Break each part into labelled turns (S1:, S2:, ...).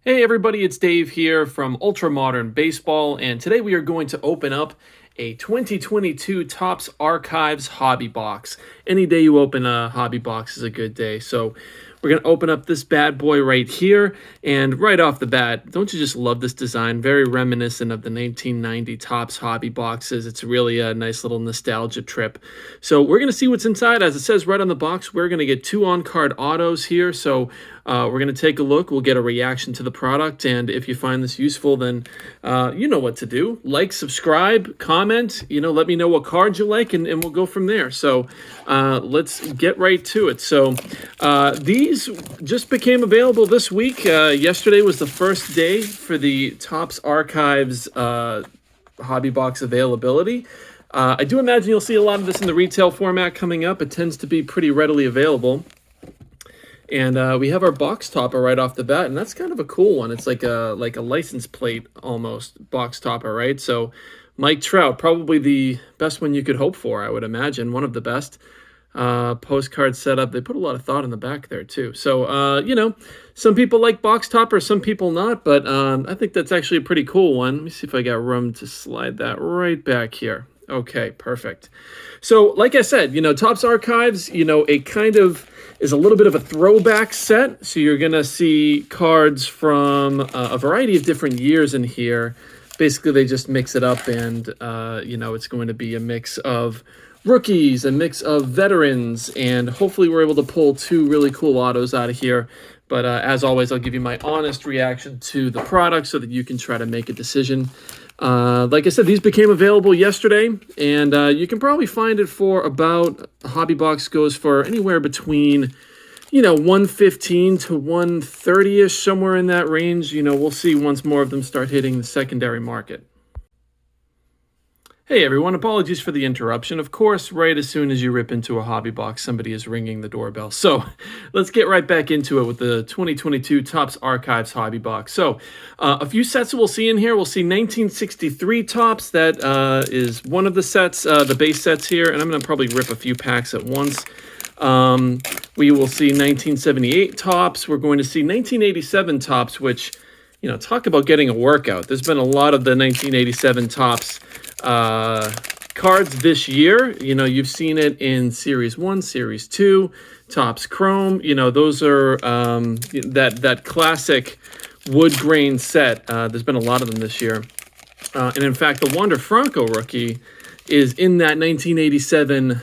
S1: Hey everybody, it's Dave here from Ultra Modern Baseball, and today we are going to open up a 2022 Topps Archives hobby box. Any day you open a hobby box is a good day, so we're going to open up this bad boy right here, and right off the bat, don't you just love this design? Very reminiscent of the 1990 Topps hobby boxes. It's really a nice little nostalgia trip. So we're going to see what's inside. As it says right on the box, we're going to get 2 on-card autos here, so we're going to take a look. We'll get a reaction to the product, and if you find this useful, then you know what to do. Like, subscribe, comment, let me know what cards you like, and we'll go from there. So let's get right to it. So these just became available this week. Yesterday was the first day for the Topps Archives hobby box availability. I do imagine you'll see a lot of this in the retail format coming up. It tends to be pretty readily available. And we have our box topper right off the bat, and that's kind of a cool one. It's like a license plate almost box topper, right? So Mike Trout, probably the best one you could hope for, I would imagine. One of the best. Postcard setup. They put a lot of thought in the back there too. So, some people like box toppers, some people not, but I think that's actually a pretty cool one. Let me see if I got room to slide that right back here. Okay, perfect. So, like I said, Topps Archives, it kind of is a little bit of a throwback set. So you're going to see cards from a variety of different years in here. Basically, they just mix it up, and, it's going to be a mix of rookies, a mix of veterans, and hopefully we're able to pull 2 really cool autos out of here. But as always, I'll give you my honest reaction to the product so that you can try to make a decision. Like I said, these became available yesterday, and you can probably find it for about, a hobby box goes for anywhere between, $115 to $130-ish, somewhere in that range. We'll see once more of them start hitting the secondary market. Hey everyone, apologies for the interruption. Of course, right as soon as you rip into a hobby box, somebody is ringing the doorbell. So let's get right back into it with the 2022 Topps Archives hobby box. So a few sets we'll see in here. We'll see 1963 Topps. That is one of the sets, the base sets here. And I'm going to probably rip a few packs at once. We will see 1978 Topps. We're going to see 1987 Topps, which, talk about getting a workout. There's been a lot of the 1987 Topps cards this year. You've seen it in Series 1, Series 2, Topps Chrome. Those are that classic wood grain set. There's been a lot of them this year. And in fact, the Wander Franco rookie is in that 1987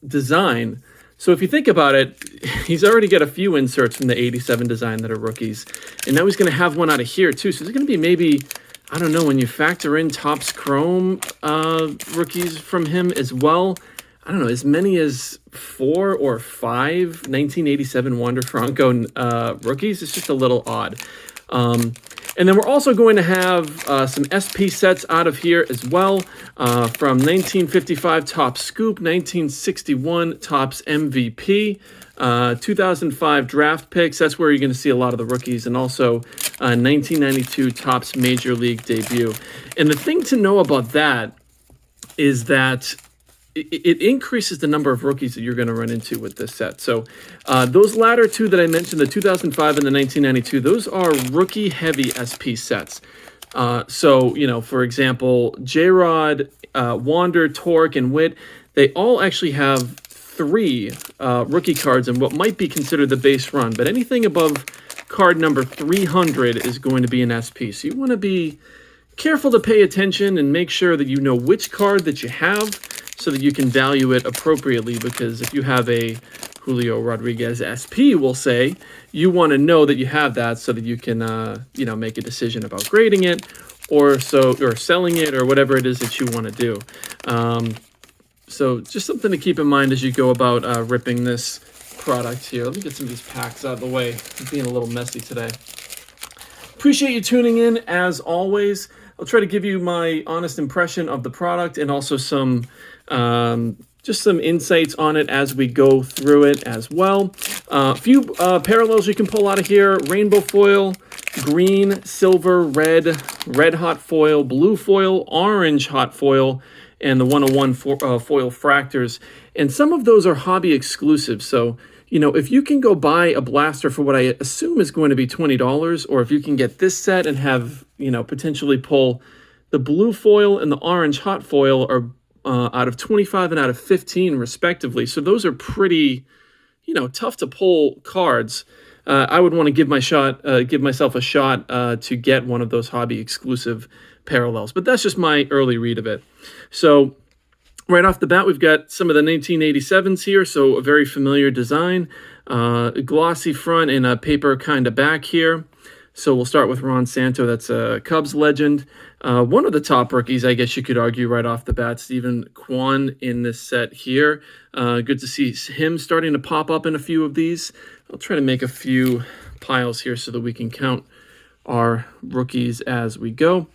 S1: design. So if you think about it, he's already got a few inserts from the 87 design that are rookies. And now he's going to have one out of here too. So there's going to be maybe, I don't know, when you factor in Topps Chrome rookies from him as well, I don't know, as many as 4 or 5 1987 Wander Franco rookies. It's just a little odd. And then we're also going to have some SP sets out of here as well, from 1955 Topps Scoop, 1961 Topps MVP, 2005 draft picks. That's where you're going to see a lot of the rookies, and also 1992 Topps Major League debut. And the thing to know about that is that it increases the number of rookies that you're going to run into with this set. So those latter 2 that I mentioned, the 2005 and the 1992, those are rookie-heavy SP sets. So, for example, J-Rod, Wander, Torque, and Witt, they all actually have 3 rookie cards in what might be considered the base run. But anything above card number 300 is going to be an SP. So you want to be careful to pay attention and make sure that you know which card that you have, so that you can value it appropriately, because if you have a Julio Rodriguez SP, we'll say, you want to know that you have that so that you can, make a decision about grading it or selling it or whatever it is that you want to do. So just something to keep in mind as you go about ripping this product here. Let me get some of these packs out of the way. I'm being a little messy today. Appreciate you tuning in as always. I'll try to give you my honest impression of the product and also some just some insights on it as we go through it as well. A few parallels you can pull out of here: rainbow foil, green, silver, red hot foil, blue foil, orange hot foil, and the 101 foil fractors. And some of those are hobby exclusive, so if you can go buy a blaster for what I assume is going to be $20, or if you can get this set and have, potentially pull the blue foil and the orange hot foil are out of 25 and out of 15 respectively. So those are pretty, tough to pull cards. I would want to give myself a shot to get one of those hobby exclusive parallels, but that's just my early read of it. So right off the bat, we've got some of the 1987s here, so a very familiar design, a glossy front and a paper kind of back here. So we'll start with Ron Santo. That's a Cubs legend. One of the top rookies, I guess you could argue right off the bat, Stephen Kwan in this set here. Good to see him starting to pop up in a few of these. I'll try to make a few piles here so that we can count our rookies as we go.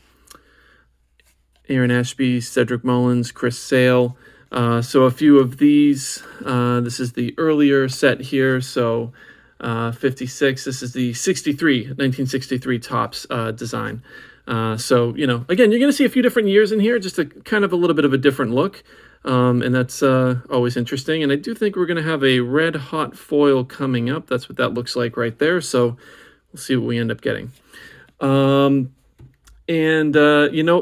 S1: Aaron Ashby, Cedric Mullins, Chris Sale. So a few of these. This is the earlier set here. So 56. This is the 1963 Topps design. So, again, you're going to see a few different years in here, just a kind of a little bit of a different look. And that's always interesting. And I do think we're going to have a red hot foil coming up. That's what that looks like right there. So we'll see what we end up getting.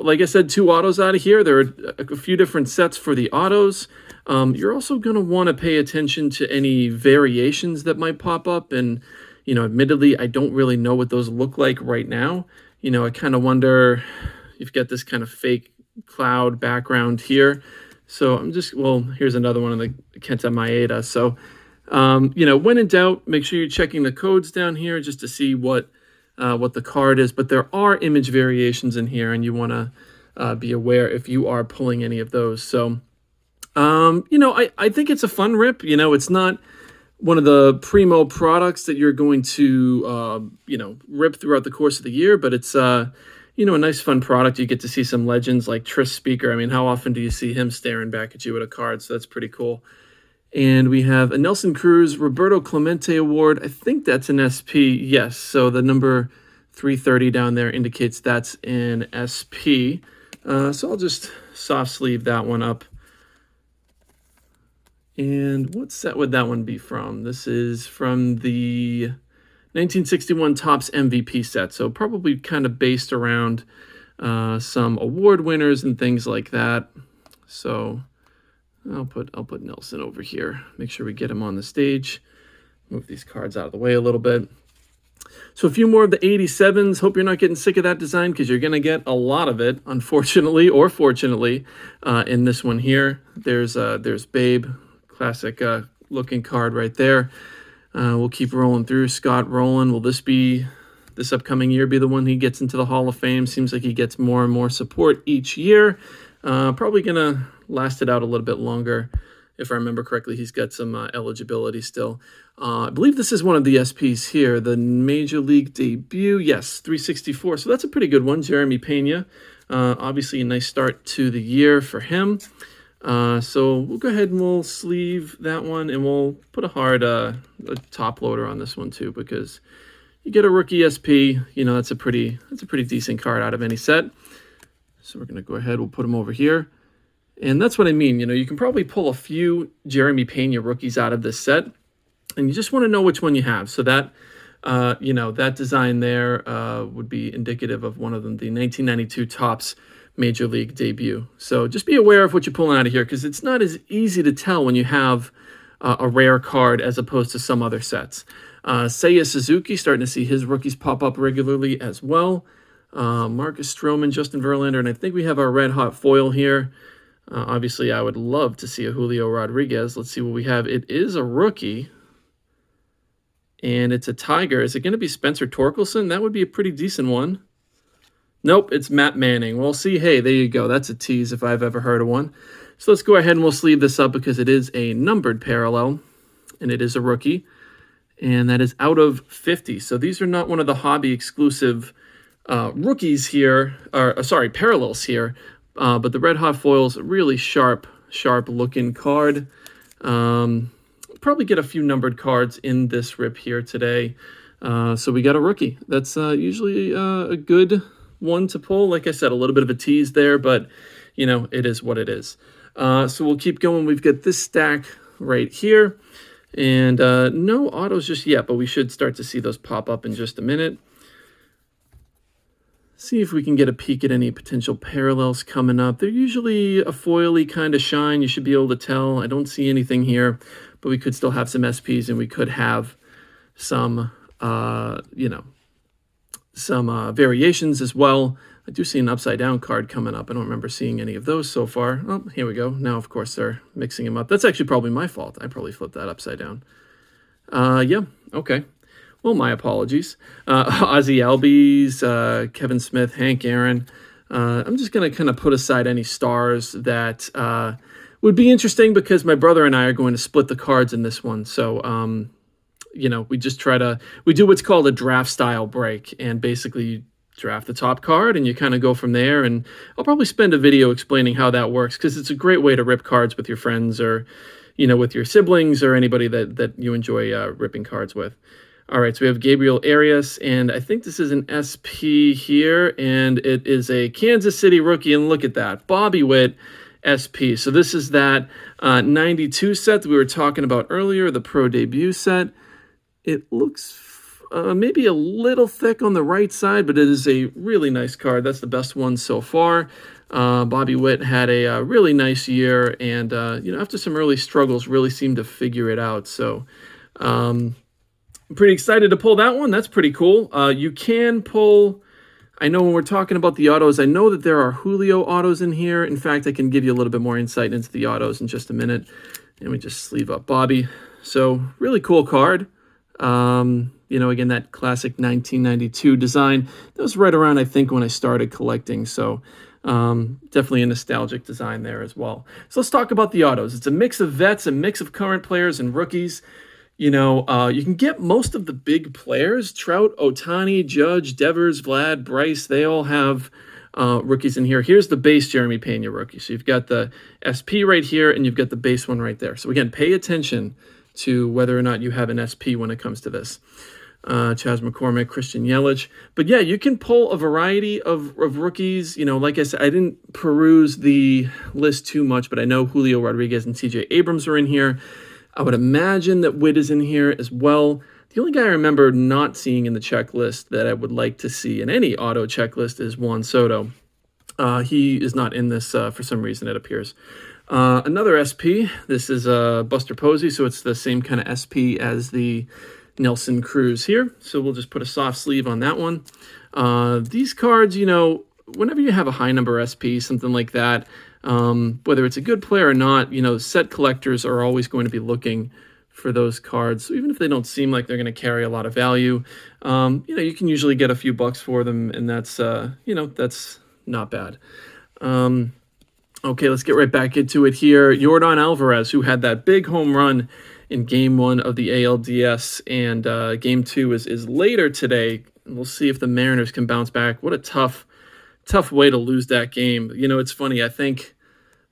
S1: Like I said, 2 autos out of here. There are a few different sets for the autos. You're also going to want to pay attention to any variations that might pop up. And, admittedly, I don't really know what those look like right now. I kind of wonder, you've got this kind of fake cloud background here. So here's another one of the Kenta Maeda. So, when in doubt, make sure you're checking the codes down here just to see what the card is. But there are image variations in here, and you want to be aware if you are pulling any of those. So, I think it's a fun rip. It's not one of the primo products that you're going to, rip throughout the course of the year, but it's, a nice fun product. You get to see some legends like Tris Speaker. I mean, how often do you see him staring back at you with a card? So that's pretty cool. And we have a Nelson Cruz Roberto Clemente Award. I think that's an SP. Yes. So the number 330 down there indicates that's an SP. So I'll just soft sleeve that one up. And what set would that one be from? This is from the 1961 Topps MVP set. So probably kind of based around some award winners and things like that. So I'll put Nelson over here. Make sure we get him on the stage. Move these cards out of the way a little bit. So a few more of the 87s. Hope you're not getting sick of that design, because you're going to get a lot of it, unfortunately or fortunately, in this one here. There's Babe, classic looking card right there. We'll keep rolling through. Scott Rowland, will this upcoming year be the one he gets into the Hall of Fame? Seems like he gets more and more support each year. Probably going to last it out a little bit longer. If I remember correctly, he's got some eligibility still. I believe this is one of the SPs here, the Major League debut. Yes, 364. So that's a pretty good one. Jeremy Pena. Obviously a nice start to the year for him. So we'll go ahead and we'll sleeve that one, and we'll put a hard a top loader on this one too, because you get a rookie SP. That's a pretty decent card out of any set. So we're going to go ahead, we'll put them over here. And that's what I mean. You can probably pull a few Jeremy Pena rookies out of this set, and you just want to know which one you have. So that, that design there would be indicative of one of them, the 1992 Topps Major League debut. So just be aware of what you're pulling out of here, because it's not as easy to tell when you have a rare card as opposed to some other sets. Seiya Suzuki, starting to see his rookies pop up regularly as well. Marcus Stroman, Justin Verlander, and I think we have our red hot foil here. Obviously, I would love to see a Julio Rodriguez. Let's see what we have. It is a rookie, and it's a Tiger. Is it going to be Spencer Torkelson? That would be a pretty decent one. Nope, it's Matt Manning. We'll see. Hey, there you go. That's a tease if I've ever heard of one. So let's go ahead and we'll sleeve this up, because it is a numbered parallel, and it is a rookie, and that is out of 50. So these are not one of the hobby exclusive rookies here, parallels here. But the red hot foil's a really sharp looking card. Probably get a few numbered cards in this rip here today. So we got a rookie. That's usually a good one to pull. Like I said, a little bit of a tease there, but it is what it is. So we'll keep going. We've got this stack right here. And no autos just yet, but we should start to see those pop up in just a minute. See if we can get a peek at any potential parallels coming up. They're usually a foily kind of shine. You should be able to tell. I don't see anything here, but we could still have some SPs, and we could have some, some variations as well. I do see an upside down card coming up. I don't remember seeing any of those so far. Oh, here we go. Now, of course, they're mixing them up. That's actually probably my fault. I probably flipped that upside down. Yeah, okay. Well, my apologies. Ozzy Albies, Kevin Smith, Hank Aaron. I'm just going to kind of put aside any stars that would be interesting because my brother and I are going to split the cards in this one. So, we just we do what's called a draft style break, and basically you draft the top card and you kind of go from there. And I'll probably spend a video explaining how that works because it's a great way to rip cards with your friends or, with your siblings or anybody that you enjoy ripping cards with. All right, so we have Gabriel Arias, and I think this is an SP here, and it is a Kansas City rookie, and look at that, Bobby Witt SP. So this is that 92 set that we were talking about earlier, the pro debut set. It looks maybe a little thick on the right side, but it is a really nice card. That's the best one so far. Bobby Witt had a really nice year, and after some early struggles, really seemed to figure it out. So I'm pretty excited to pull that one. That's pretty cool. You can pull, I know when we're talking about the autos, I know that there are Julio autos in here. In fact, I can give you a little bit more insight into the autos in just a minute. And we just sleeve up Bobby. So really cool card. Again, that classic 1992 design. That was right around, I think, when I started collecting. So definitely a nostalgic design there as well. So let's talk about the autos. It's a mix of vets, a mix of current players and rookies. You can get most of the big players, Trout, Ohtani, Judge, Devers, Vlad, Bryce, they all have rookies in here. Here's the base Jeremy Pena rookie. So you've got the SP right here, and you've got the base one right there. So again, pay attention to whether or not you have an SP when it comes to this. Chas McCormick, Christian Yelich. But yeah, you can pull a variety of rookies. Like I said, I didn't peruse the list too much, but I know Julio Rodriguez and CJ Abrams are in here. I would imagine that Witt is in here as well. The only guy I remember not seeing in the checklist that I would like to see in any auto checklist is Juan Soto. He is not in this for some reason, it appears. Another SP, this is Buster Posey, so it's the same kind of SP as the Nelson Cruz here. So we'll just put a soft sleeve on that one. These cards, whenever you have a high number SP, something like that, whether it's a good player or not, set collectors are always going to be looking for those cards. So even if they don't seem like they're going to carry a lot of value, you can usually get a few bucks for them, and that's, that's not bad. Okay, let's get right back into it here. Yordan Alvarez, who had that big home run in Game 1 of the ALDS, and Game 2 is later today. We'll see if the Mariners can bounce back. What a tough way to lose that game. It's funny. I think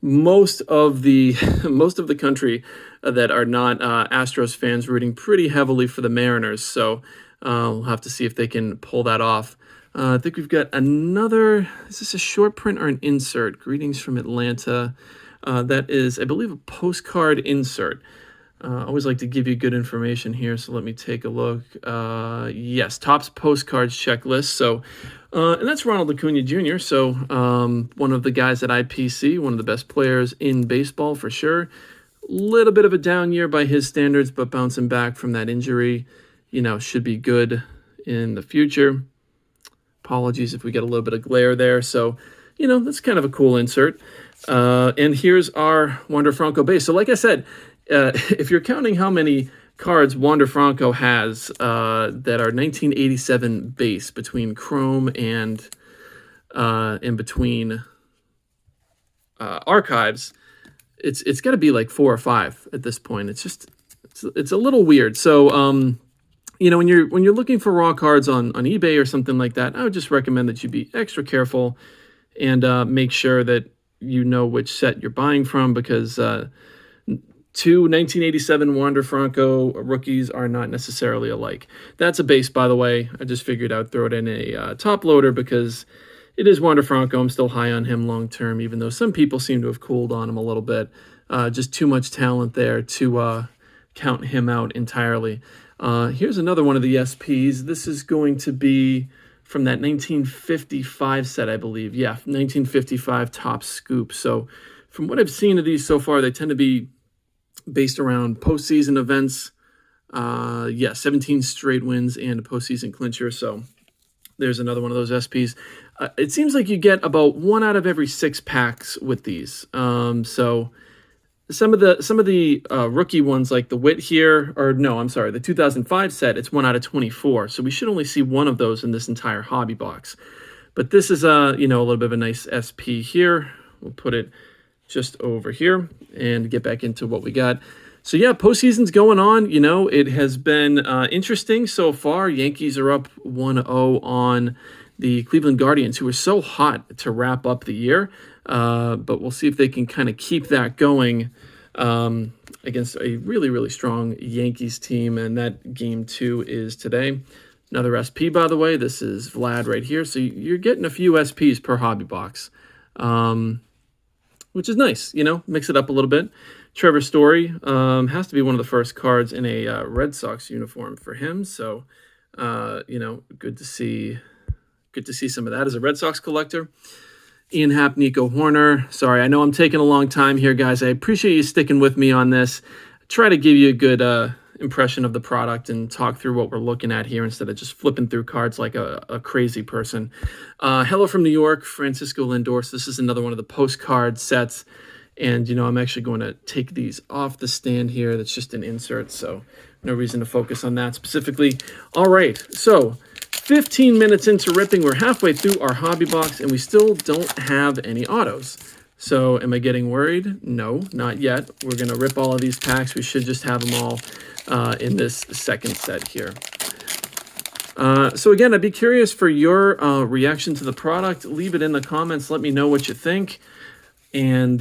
S1: most of the country that are not Astros fans rooting pretty heavily for the Mariners. So we'll have to see if they can pull that off. I think we've got another. Is this a short print or an insert? Greetings from Atlanta. That is, I believe, a postcard insert. I always like to give you good information here, so let me take a look. Yes, Topps Postcards checklist. So, and that's Ronald Acuna Jr., so one of the guys at IPC, one of the best players in baseball for sure. Little bit of a down year by his standards, but bouncing back from that injury, should be good in the future. Apologies if we get a little bit of glare there. So, that's kind of a cool insert. And here's our Wander Franco base. So like I said, if you're counting how many cards Wander Franco has that are 1987 base between Chrome and in between archives, it's got to be like 4 or 5 at this point. It's a little weird. So when you're looking for raw cards on eBay or something like that, I would just recommend that you be extra careful and make sure that you know which set you're buying from, because 2 1987 Wander Franco rookies are not necessarily alike. That's a base, by the way. I just figured I'd throw it in a top loader because it is Wander Franco. I'm still high on him long term, even though some people seem to have cooled on him a little bit. Just too much talent there to count him out entirely. Here's another one of the SPs. This is going to be from that 1955 set, I believe. Yeah, 1955 Top Scoop. So from what I've seen of these so far, they tend to be based around postseason events. 17 straight wins and a postseason clincher. So there's another one of those SPs. It seems like you get about 1 out of every 6 packs with these. So some of the rookie ones, like the Witt here, or no, I'm sorry, the 2005 set, it's 1 out of 24. So we should only see 1 of those in this entire hobby box. But this is a little bit of a nice SP here. We'll put it just over here and get back into what we got. So yeah, postseason's going on. It has been interesting so far. Yankees are up 1-0 on the Cleveland Guardians, who were so hot to wrap up the year. But we'll see if they can kind of keep that going against a really, really strong Yankees team. And that game 2 is today. Another SP, by the way. This is Vlad right here. So you're getting a few SPs per hobby box, which is nice. Mix it up a little bit. Trevor Story has to be one of the first cards in a Red Sox uniform for him. So, good to see some of that as a Red Sox collector. Ian Happ, Nico Horner. Sorry, I know I'm taking a long time here, guys. I appreciate you sticking with me on this. Try to give you a good impression of the product and talk through what we're looking at here instead of just flipping through cards like a crazy person. Hello from New York, Francisco Lindor. This is another one of the postcard sets. And, I'm actually going to take these off the stand here. That's just an insert, so no reason to focus on that specifically. All right, so 15 minutes into ripping. We're halfway through our hobby box, and we still don't have any autos. So am I getting worried? No, not yet. We're going to rip all of these packs. We should just have them all in this second set here. So again, I'd be curious for your reaction to the product. Leave it in the comments. Let me know what you think. And,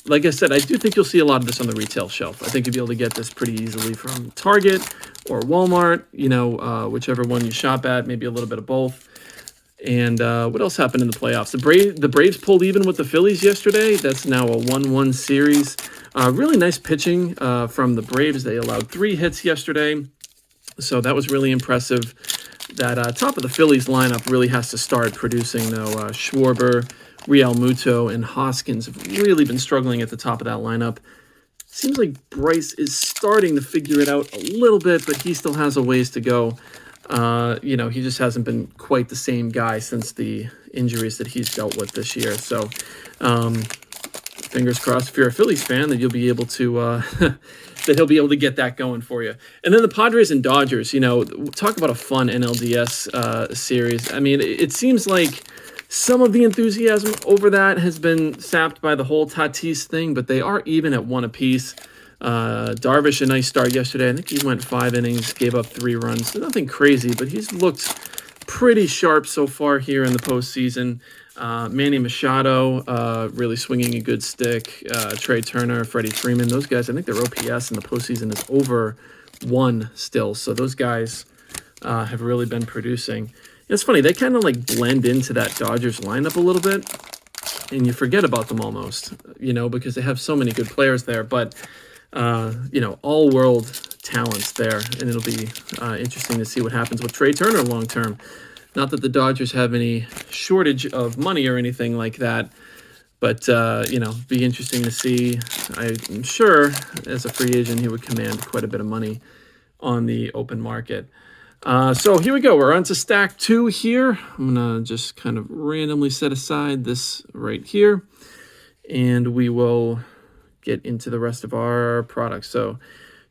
S1: like I said, I do think you'll see a lot of this on the retail shelf. I think you'll be able to get this pretty easily from Target or Walmart, whichever one you shop at, maybe a little bit of both. And what else happened in the playoffs? The Braves pulled even with the Phillies yesterday. That's now a 1-1 series. Really nice pitching from the Braves. They allowed 3 hits yesterday. So that was really impressive. That top of the Phillies lineup really has to start producing, though. Schwarber, Real Muto, and Hoskins have really been struggling at the top of that lineup. Seems like Bryce is starting to figure it out a little bit, but he still has a ways to go. He just hasn't been quite the same guy since the injuries that he's dealt with this year. So, fingers crossed if you're a Phillies fan that you'll be able to that he'll be able to get that going for you. And then the Padres and Dodgers. Talk about a fun NLDS series. I mean, it seems like some of the enthusiasm over that has been sapped by the whole Tatis thing, but they are even at 1 apiece. Darvish, a nice start yesterday. I think he went 5 innings, gave up 3 runs. So nothing crazy, but he's looked pretty sharp so far here in the postseason. Manny Machado, really swinging a good stick. Trey Turner, Freddie Freeman, those guys, I think their OPS in the postseason is over 1 still. So those guys have really been producing. It's funny, they kind of like blend into that Dodgers lineup a little bit, and you forget about them almost, because they have so many good players there. But, all-world talents there, and it'll be interesting to see what happens with Trey Turner long-term. Not that the Dodgers have any shortage of money or anything like that, but, be interesting to see. I'm sure as a free agent he would command quite a bit of money on the open market. So here we go. We're on to stack 2 here. I'm going to just kind of randomly set aside this right here, and we will get into the rest of our products. So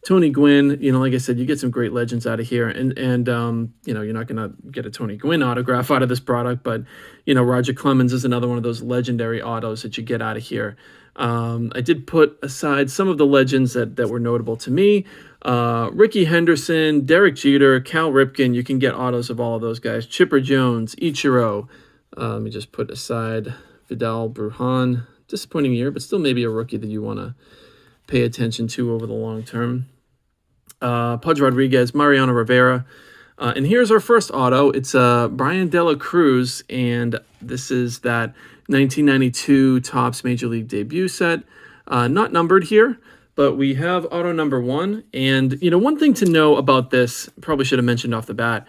S1: Tony Gwynn, like I said, you get some great legends out of here, and you're not going to get a Tony Gwynn autograph out of this product, but, Roger Clemens is another one of those legendary autos that you get out of here. I did put aside some of the legends that were notable to me. Ricky Henderson, Derek Jeter, Cal Ripken. You can get autos of all of those guys. Chipper Jones, Ichiro. Let me just put aside Vidal Brujan. Disappointing year, but still maybe a rookie that you want to pay attention to over the long term. Pudge Rodriguez, Mariano Rivera. And here's our first auto. It's Brian De La Cruz, and this is that 1992 Topps Major League debut set. Not numbered here, But we have auto number 1. And, one thing to know about this, probably should have mentioned off the bat,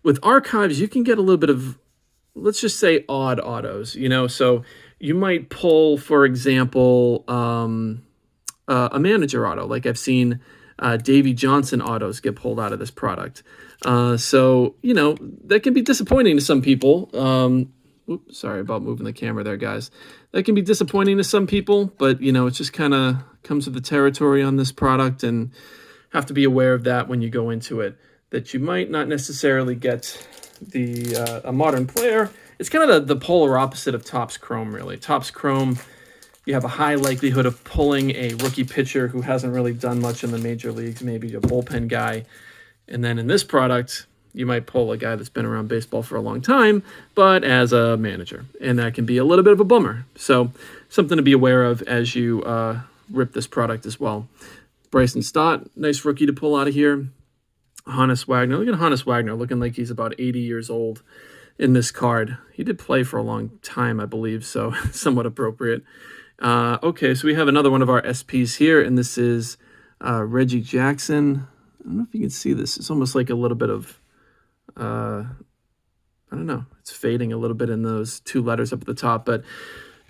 S1: with archives, you can get a little bit of, let's just say, odd autos, So you might pull, for example, a manager auto. Like I've seen Davey Johnson autos get pulled out of this product. So, that can be disappointing to some people. Oops, sorry about moving the camera there, guys. That can be disappointing to some people, but, it just kind of comes with the territory on this product, and have to be aware of that when you go into it, that you might not necessarily get a modern player. It's kind of the polar opposite of Topps Chrome, really. Topps Chrome, you have a high likelihood of pulling a rookie pitcher who hasn't really done much in the major leagues, maybe a bullpen guy. And then in this product, you might pull a guy that's been around baseball for a long time, but as a manager. And that can be a little bit of a bummer. So something to be aware of as you rip this product as well. Bryson Stott, nice rookie to pull out of here. Honus Wagner. Look at Honus Wagner looking like he's about 80 years old in this card. He did play for a long time, I believe, so somewhat appropriate. Okay, so we have another one of our SPs here, and this is Reggie Jackson. I don't know if you can see this. It's almost like a little bit of, I don't know. It's fading a little bit in those 2 letters up at the top. But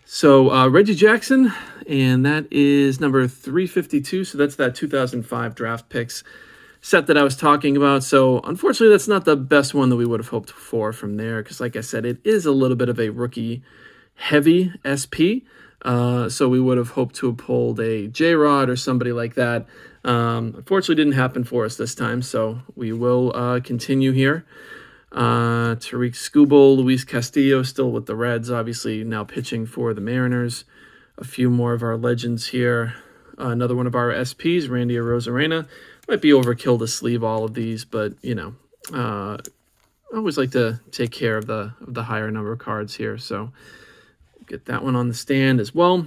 S1: so Reggie Jackson, and that is number 352. So that's that 2005 draft picks set that I was talking about. So unfortunately, that's not the best one that we would have hoped for from there, because like I said, it is a little bit of a rookie heavy SP. So we would have hoped to have pulled a J-Rod or somebody like that. Unfortunately, didn't happen for us this time, so we will continue here. Tariq Skubal, Luis Castillo still with the Reds, obviously now pitching for the Mariners. A few more of our legends here. Another one of our SPs, Randy Arozarena. Might be overkill to sleeve all of these, but, I always like to take care of the higher number of cards here, so get that one on the stand as well.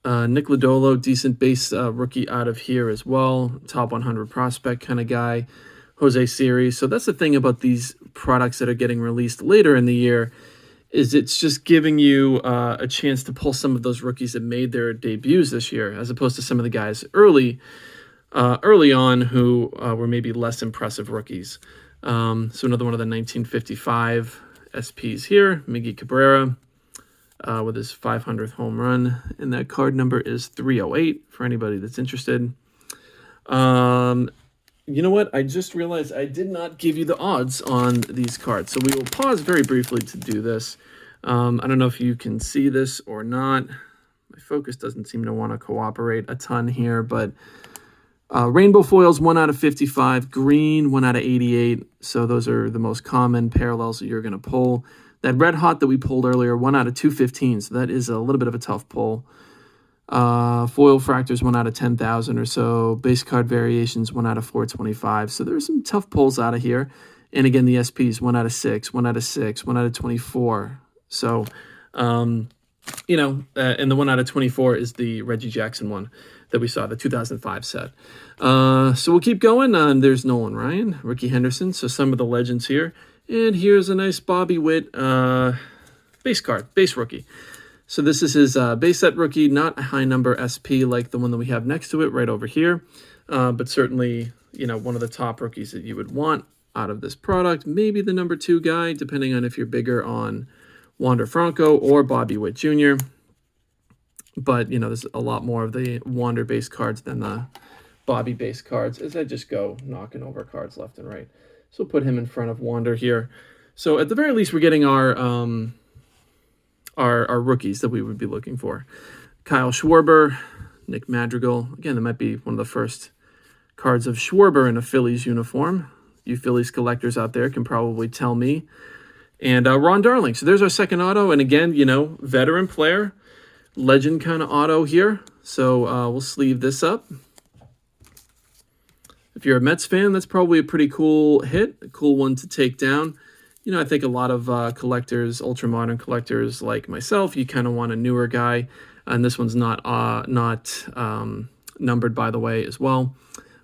S1: Nick Lodolo, decent base rookie out of here as well. Top 100 prospect kind of guy. Jose Siri. So that's the thing about these products that are getting released later in the year, is it's just giving you a chance to pull some of those rookies that made their debuts this year, as opposed to some of the guys early on who were maybe less impressive rookies. So another one of the 1955 SPs here, Miggy Cabrera. With his 500th home run, and that card number is 308 for anybody that's interested. You know what? I just realized I did not give you the odds on these cards, so we will pause very briefly to do this. I don't know if you can see this or not. My focus doesn't seem to want to cooperate a ton here, but rainbow foils, 1 out of 55. Green, 1 out of 88. So those are the most common parallels that you're going to pull. That red hot that we pulled earlier, 1 out of 215, so that is a little bit of a tough pull. Foil fractors, 1 out of 10,000 or so. Base card variations, 1 out of 425. So there's some tough pulls out of here. And again, the SPs, 1 out of 6, 1 out of 6, 1 out of 24. So, and the 1 out of 24 is the Reggie Jackson one that we saw, the 2005 set. So we'll keep going. There's Nolan Ryan, Ricky Henderson. So some of the legends here. And here's a nice Bobby Witt base card, base rookie. So this is his base set rookie, not a high number SP like the one that we have next to it right over here. But certainly, one of the top rookies that you would want out of this product. Maybe the number 2 guy, depending on if you're bigger on Wander Franco or Bobby Witt Jr. But, there's a lot more of the Wander base cards than the Bobby base cards, as I just go knocking over cards left and right. So we'll put him in front of Wander here. So at the very least, we're getting our rookies that we would be looking for. Kyle Schwarber, Nick Madrigal. Again, that might be one of the first cards of Schwarber in a Phillies uniform. You Phillies collectors out there can probably tell me. And Ron Darling. So there's our second auto. And again, veteran player, legend kind of auto here. So we'll sleeve this up. If you're a Mets fan, that's probably a pretty cool hit, a cool one to take down. I think a lot of collectors, ultra-modern collectors like myself, you kind of want a newer guy. And this one's not numbered, by the way, as well.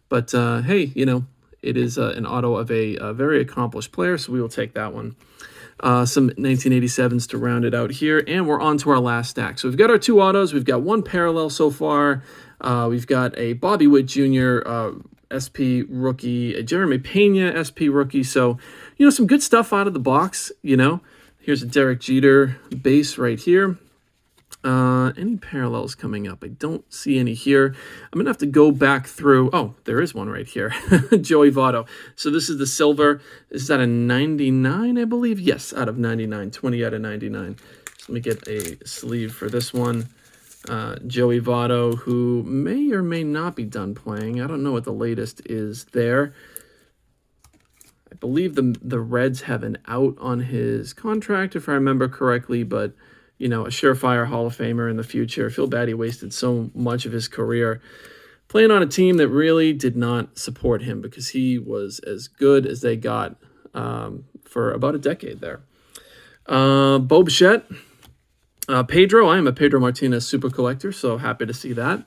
S1: But, hey, it is an auto of a very accomplished player, so we will take that one. some 1987s to round it out here, and we're on to our last stack. So we've got our 2 autos. We've got 1 parallel so far. We've got a Bobby Witt Jr. SP rookie, a Jeremy Pena SP rookie. So, some good stuff out of the box, Here's a Derek Jeter base right here. Any parallels coming up? I don't see any here. I'm going to have to go back through. Oh, there is one right here. Joey Votto. So this is the silver. This is out of 99, I believe. Yes, out of 99. 20 out of 99. So let me get a sleeve for this one. Joey Votto, who may or may not be done playing. I don't know what the latest is there. I believe the Reds have an out on his contract, if I remember correctly, but a surefire Hall of Famer in the future. I feel bad he wasted so much of his career playing on a team that really did not support him, because he was as good as they got for about a decade there. Bo Bichette. Pedro. I am a Pedro Martinez super collector, so happy to see that.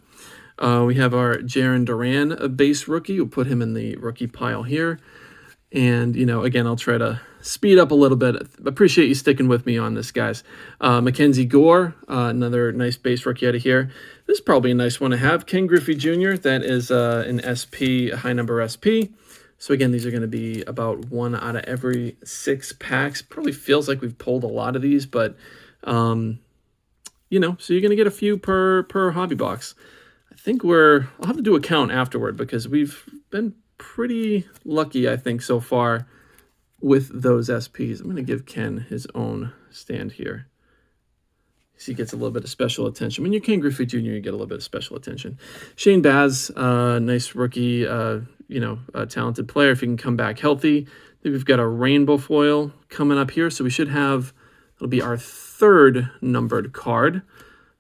S1: We have our Jaren Duran, a base rookie. We'll put him in the rookie pile here. And, again, I'll try to speed up a little bit. Appreciate you sticking with me on this, guys. Mackenzie Gore, another nice base rookie out of here. This is probably a nice one to have. Ken Griffey Jr., that is an SP, a high number SP. So, again, these are going to be about 1 out of every 6 packs. Probably feels like we've pulled a lot of these, but, so you're going to get a few per hobby box. I think I'll have to do a count afterward, because we've been pretty lucky, I think, so far with those SPs. I'm going to give Ken his own stand here. He gets a little bit of special attention. When you're Ken Griffey Jr., you get a little bit of special attention. Shane Baz, nice rookie, a talented player if he can come back healthy. Then we've got a rainbow foil coming up here, so we should have, it'll be our 3rd numbered card.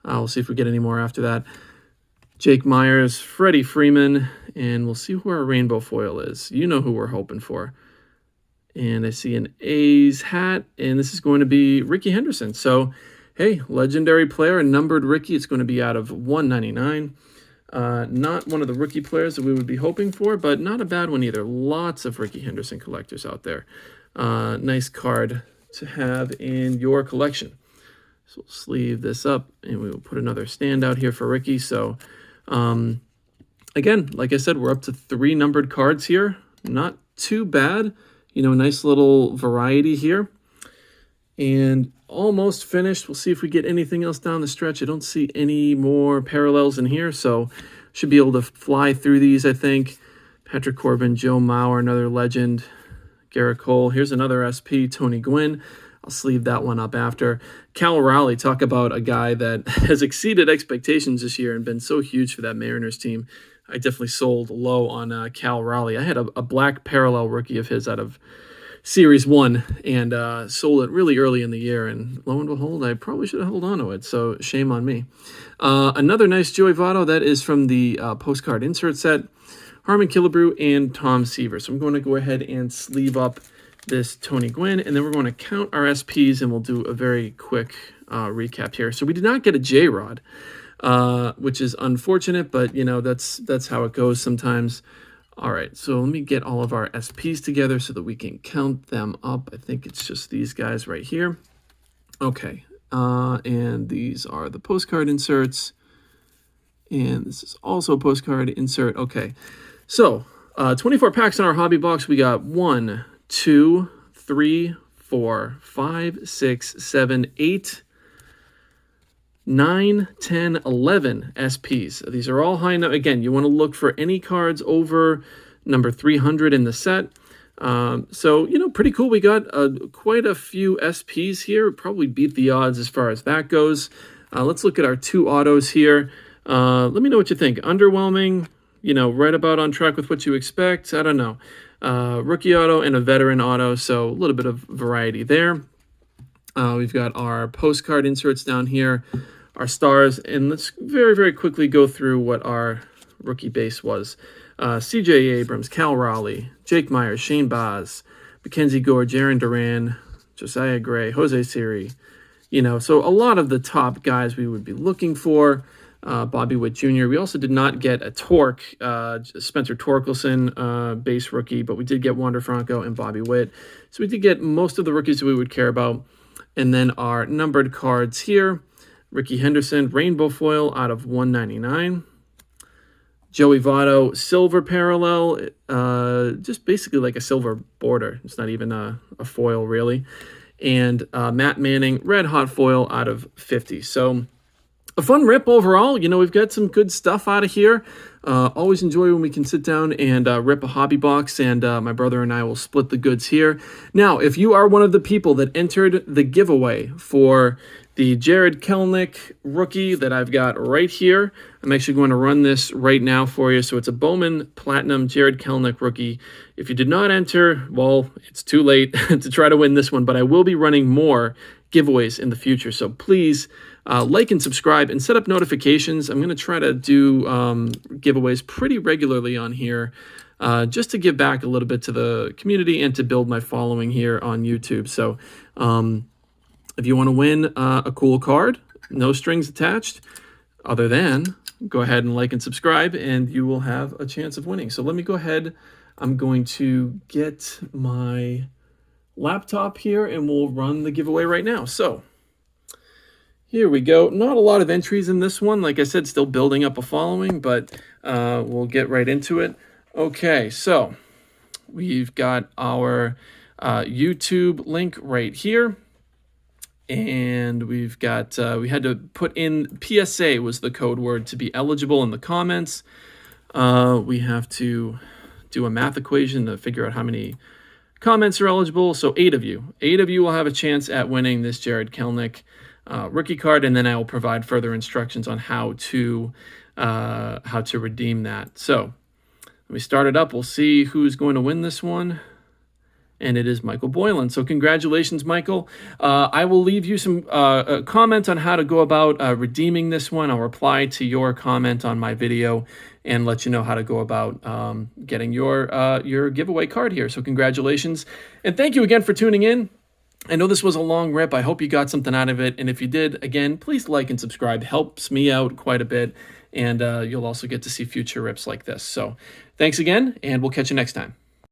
S1: We'll see if we get any more after that. Jake Myers, Freddie Freeman, and we'll see who our rainbow foil is. You know who we're hoping for. And I see an A's hat, and this is going to be Ricky Henderson. So, hey, legendary player, a numbered Ricky. It's going to be out of 199. Not one of the rookie players that we would be hoping for, but not a bad one either. Lots of Ricky Henderson collectors out there. Nice card to have in your collection. So we'll sleeve this up, and we will put another stand out here for Ricky. So, again, like I said, we're up to 3 numbered cards here. Not too bad. Nice little variety here. And almost finished. We'll see if we get anything else down the stretch. I don't see any more parallels in here, so should be able to fly through these, I think. Patrick Corbin, Joe Mauer, another legend. Garrett Cole. Here's another SP, Tony Gwynn. I'll sleeve that one up after. Cal Raleigh, talk about a guy that has exceeded expectations this year and been so huge for that Mariners team. I definitely sold low on Cal Raleigh. I had a black parallel rookie of his out of Series 1 and sold it really early in the year. And lo and behold, I probably should have held on to it, so shame on me. Another nice Joey Votto, that is from the Postcard Insert set. Harmon Killebrew and Tom Seaver. So I'm going to go ahead and sleeve up this Tony Gwynn, and then we're going to count our SPs, and we'll do a very quick recap here. So we did not get a J-Rod, which is unfortunate, but, that's how it goes sometimes. All right, so let me get all of our SPs together so that we can count them up. I think it's just these guys right here. Okay, and these are the postcard inserts, and this is also a postcard insert. Okay, so 24 packs in our hobby box. We got 1, 2, 3, 4, 5, 6, 7, 8, 9, 10, 11 SPs. These are all high. Again, you want to look for any cards over number 300 in the set. So, pretty cool. We got quite a few SPs here. Probably beat the odds as far as that goes. Let's look at our 2 autos here. Let me know what you think. Underwhelming, right about on track with what you expect. I don't know. Rookie auto and a veteran auto, so a little bit of variety there. We've got our postcard inserts down here, our stars, and let's very, very quickly go through what our rookie base was. C.J. Abrams, Cal Raleigh, Jake Myers, Shane Baz, Mackenzie Gore, Jaren Duran, Josiah Gray, Jose Siri. So a lot of the top guys we would be looking for. Bobby Witt Jr. We also did not get a Torque, Spencer Torkelson, base rookie, but we did get Wander Franco and Bobby Witt. So we did get most of the rookies that we would care about. And then our numbered cards here, Ricky Henderson, rainbow foil out of 199. Joey Votto, silver parallel, just basically like a silver border. It's not even a foil, really. And Matt Manning, red hot foil out of 50. So a fun rip overall. We've got some good stuff out of here. Always enjoy when we can sit down and rip a hobby box, and my brother and I will split the goods here. Now, if you are one of the people that entered the giveaway for the Jarred Kelenic rookie that I've got right here, I'm actually going to run this right now for you. So it's a Bowman Platinum Jarred Kelenic rookie. If you did not enter, well, it's too late to try to win this one, but I will be running more giveaways in the future. So please like and subscribe and set up notifications. I'm going to try to do giveaways pretty regularly on here, just to give back a little bit to the community and to build my following here on YouTube. So if you want to win a cool card, no strings attached, other than go ahead and like and subscribe, and you will have a chance of winning. So let me go ahead. I'm going to get my laptop here, and we'll run the giveaway right now. So here we go. Not a lot of entries in this one. Like I said, still building up a following, but we'll get right into it. Okay, so we've got our YouTube link right here. And we've got, we had to put in PSA was the code word to be eligible in the comments. We have to do a math equation to figure out how many comments are eligible. So 8 of you. 8 of you will have a chance at winning this Jarred Kelenic rookie card, and then I will provide further instructions on how to redeem that. So let me start it up. We'll see who's going to win this one. And it is Michael Boylan. So congratulations, Michael. I will leave you some comments on how to go about redeeming this one. I'll reply to your comment on my video and let you know how to go about getting your giveaway card here. So congratulations. And thank you again for tuning in. I know this was a long rip. I hope you got something out of it. And if you did, again, please like and subscribe. Helps me out quite a bit. And you'll also get to see future rips like this. So thanks again, and we'll catch you next time.